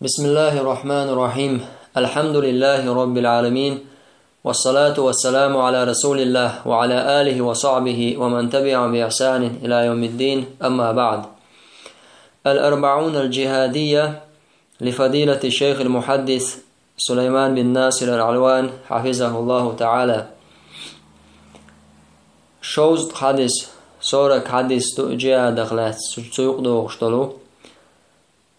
بسم الله الرحمن الرحيم. الحمد لله رب العالمين، والصلاة والسلام على رسول الله وعلى آله وصحبه ومن تبع بإحسان إلى يوم الدين. أما بعد، الأربعون الجهادية لفضيلة الشيخ المحدث سليمان بن ناصر العلوان حفظه الله تعالى. شوزد حديث سورك حديث جهاد دخلت سوق دوغشتلو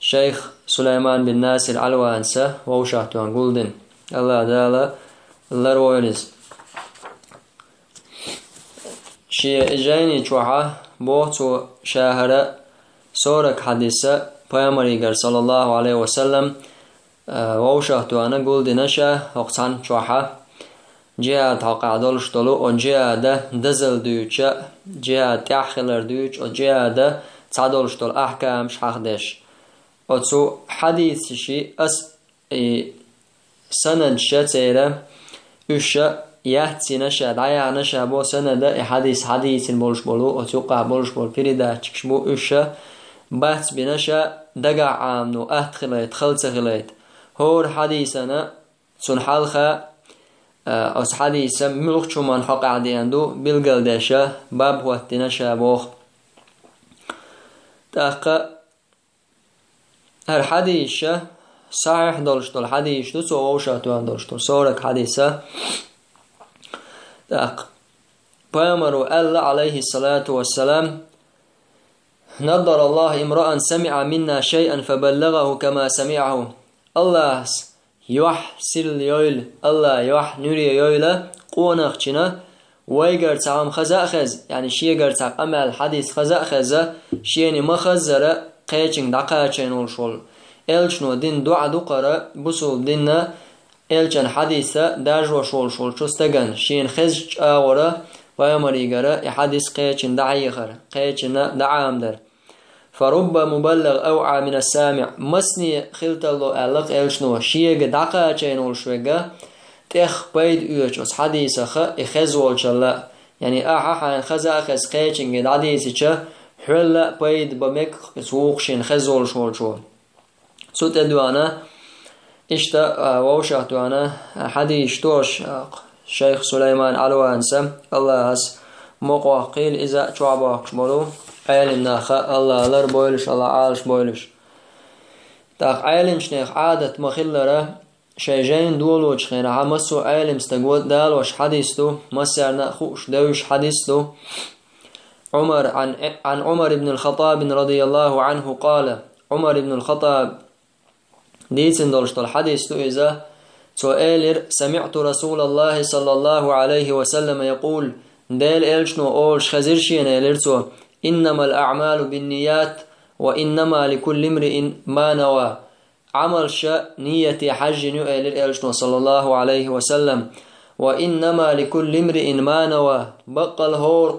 شيخ سليمان بن ناصر العلوان سه ووشاتوان قولدن الله دالا الله رويلز شي اجيني چوحا بوتو شاهرة سورك حديثة پیامبر صلى الله عليه وسلم ووشاتوان قولدن شه وقتان چوحا جهاد قعدولشتلو و جهاد دزل دوچه جهاد تحخلر دوچ و جهاد تعدولشتل احكام شحخدش وتو حديث شي سند شتيرة وشا يحتي نشا دعيا نشا بو سند حديث بولش بولو وتوقع بولش بول بريدا تكشبو وشا بحث بنشا دقع عامنو اهتخليت خلتخليت هور حديثنا سن حلخة أس حديثا ملوخشو من حق عدياندو بالقلدشة باب وقت نشا بوخ تاقا هر حديث صحيح دولشتول حديث دو سووشاتوان دولشتول سورك حديثة تاق پیامبر الله عليه الصلاة والسلام نضر الله امرأ سمع منا شيئا فبلغه كما سمعه. الله يوح سل يويل الله يوح نوري يويل قونخشنا ويقر تعام خزاخز يعني شيقر تعام أمال حديث خزاخز شيني مخزرة قيچن دقاچن ولشول elçno din dua duqara busul dinna elçan hadisa dajwa shol chustagan shin khiz awara ويمريغرا حديث قيچن دعيخر قيچنا دعامدر فرب مبلغ اوعى من السامع مسني خلتلو الق elçno شيغ دقاچن ولشوغا تخ بيد يوچس حديثه خز ولچلا يعني احا خزا خز قيچن دعيسچ حلا بيد بمك سوقشين خزول شول سوت ادوانا اشتا ووشاتوانا حديث توش شيخ سليمان علوان سم الله هس موقع قيل اذا چواباكش مولو عيلن ناخا الله لر بويلش الله عالش بويلش تاق عيلن شنيخ عادت مخلره شيجين دولوش خير عمسو عيلم استقود دالوش حديثتو مسيرنا خوش دوش حديثتو عمر عن عمر بن الخطاب رضي الله عنه قال عمر بن الخطاب ديتن دولشت الحديث إذا سؤالر سمعت رسول الله صلى الله عليه وسلم يقول ديل إلشنو أولش خزرشين إلرتو إنما الأعمال بالنيات وإنما لكل امرئ ما نوى. عمل شا نية حج نؤلر إلشنو صلى الله عليه وسلم وإنما لكل امرئ ما نوى. بقل هور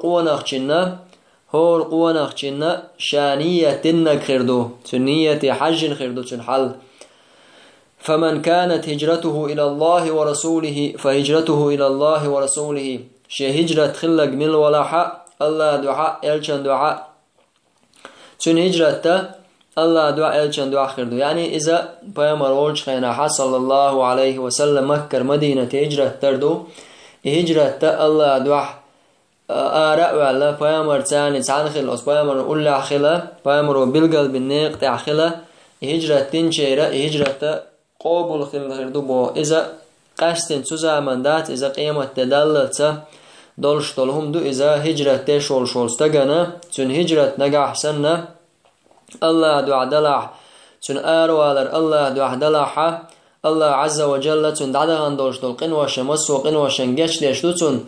قوانخشنا شانية تنك خردو سنية حج خردو تنحل. فمن كانت هجرته إلى الله ورسوله فهجرته إلى الله ورسوله. شي هجرة خلق من الولاحة الله دعاء إلشان دعاء سن هجرة الله دعاء إلشان دعاء خردو. يعني إذا بيامر ولش خيناحة صلى الله عليه وسلم مكر مدينة هجرة تردو هجرة الله دعاء آراء وعلا بيامر تاني تعنخل أس بيامر أولا خلا بيامر بالقلب النيق تعخلا هجرة تنشيرة هجرة قابل خردو بو. إذا قشتن سوزامن دات إذا قيمة تدلت دولشتلهم دو إذا هجرة تشول شولستغنا تن هجرة نجاح سنة الله دعا دلح تن آروالر الله دعا دلحة الله عز وجل تن دعدغن دولشتل قنوش مسو قنوش نجش ليشتو تن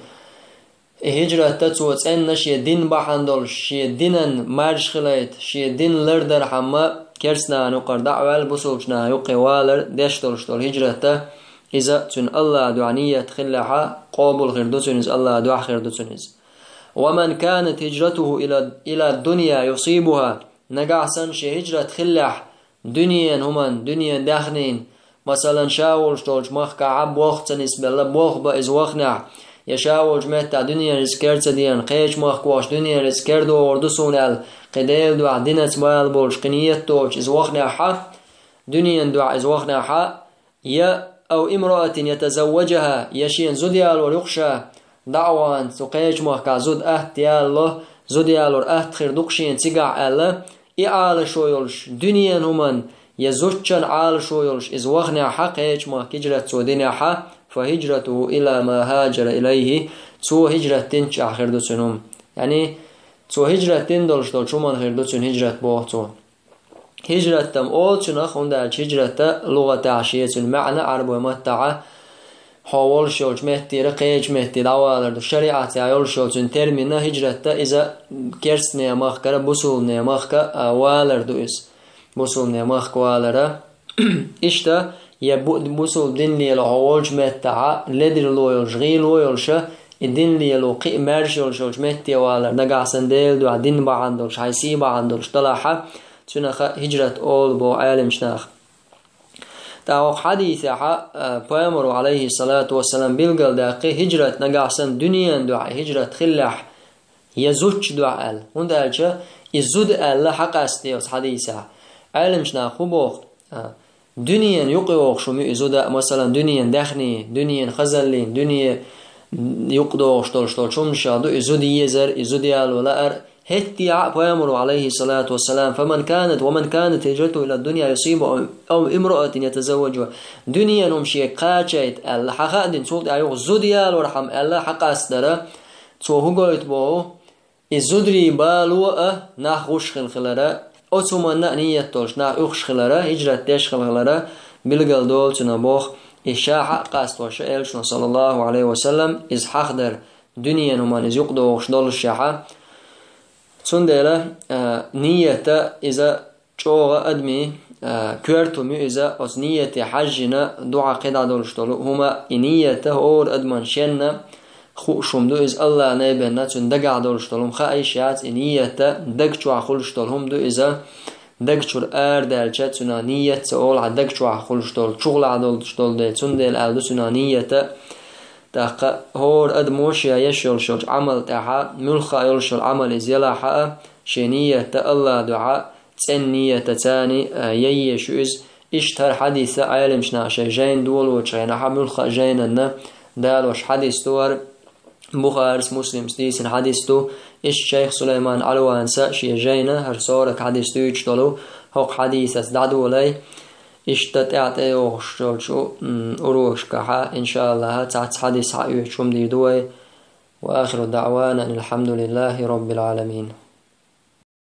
هجرة تتوت ان شي دين بحندل شي دينن مرج خليت شي دين لردر حما كرسنا نقر دعوال بسولشنا يقوالر دشتلشتل هجرة إذا تن الله دعنية خلها قابل غردو تنز الله دع غردو تنز. ومن كانت هجرته إلى الدنيا يصيبها نقعسن شي هجرة خلح دنيا همان دنيا داخنين مثلا شاولشتولش مخ كعب وقت نسبة لبوخ بإز وخنع يشاول جمعت دنيا رزكرت ديان قيش مخكواش دنيا رزكردو وردو سونال قديل دو عدينة بال بولش قنيت توش إز وخنع حق دنيا دعاء إز وخنا حا يا أو امرأة يتزوجها يشين زديال وريخشى دعوان سقيج مهكا زد أهتيال زديال ورأهت خير دقشين تقع ألا إعال شويلش دنيا همان يزوجن عال شويلش إز وخنا حا قيج مهك هجرة سودين حا فهجرته إلى ما هاجر إليه تو هجرة تنش آخر دوتنهم يعني تو هجرة تندلش دول شمان خير دوتن هجرة بوهتو هجرة تم أولتنا خندالش هجرة لغة عشية المعنى عرب ومتعة حوال شولش مهتي رقيج مهتي دعوالر شريعة عيال شولشن ترمينا هجرة إذا كرس نيماخ كرا بوصول نيماخ والر دوئس بوصول نيماخ والر إشتا يبوصول دين لي لحوالش متعة لدر لويلش غير لويلش الدين لي لو قي مرشول شولش مهتي والر نقع سنديل دو عدين بعندلش حيسي بعندلش طلعها تنخ هجرة أول بو عالم شناخ تاوق حديث بيامر عليه الصلاة والسلام بالقل داقي هجرة نقعسن دنيا دعاء هجرة خلح يزوج دعاء هون دالش يزود الله حق استيوس حديثة عالم شناخ بوخ دنيا يقوق شو يزود مثلا دنيا دخني دنيا خزلين دنيا يقدوش تول شو شادو يزود يزر يزود يال ولا هتي بيامر عليه الصلاة والسلام ومن كانت هجرته إلى الدنيا يصيب أو امرأة يتزوجها دنيا نمشي قاچيت الله حقا دين سولت أيوه زوديال ورحم الله حقا استرى تو هقولت بو الزدري بالوء ناخ وشخل خلرا أو تمنى نية تولش ناخ أخش خلرا هجرة تشخل خلرا بالقل دول تنبوخ إشاء حقا استوش إلشنا صلى الله عليه وسلم إز حقدر دنيا نمان إز يقدو وخشدول الشاحة سندلا نية إذا جوغ أدمي كورتمي إذا أس نية حجنا دعاء قدع دولشتولو هما نية أور أدمان شن خوشم دو إز الله نيبنا تون دقع دولشتولهم خايشات نية دقشوا خلشتولهم دو إذا دقشور أردالشا تنا نية أول عدقشوا خلشتول شغل عدولشتول دي سندل ألدو تنا نية تاق هور أدموش يشل شل عمل تاعها ملخا يلشل عمل زيلاحة شنية الله دعاء تنية تاني يشوز اشتر حديث عالم شناشة جين دول وشينها ملخا جيننا دالوش حديث دور بخارس مسلم ستيسن حديث دو الشيخ سليمان علوانسا شي جينا هرسورك حديث دو يجتلو هوق حديث اسدعدو لي اشتت اعطيوش شو اروش كحا ان شاء الله تعت حديث حقيقة شم دي دوي واخر دعوانا الحمد لله رب العالمين.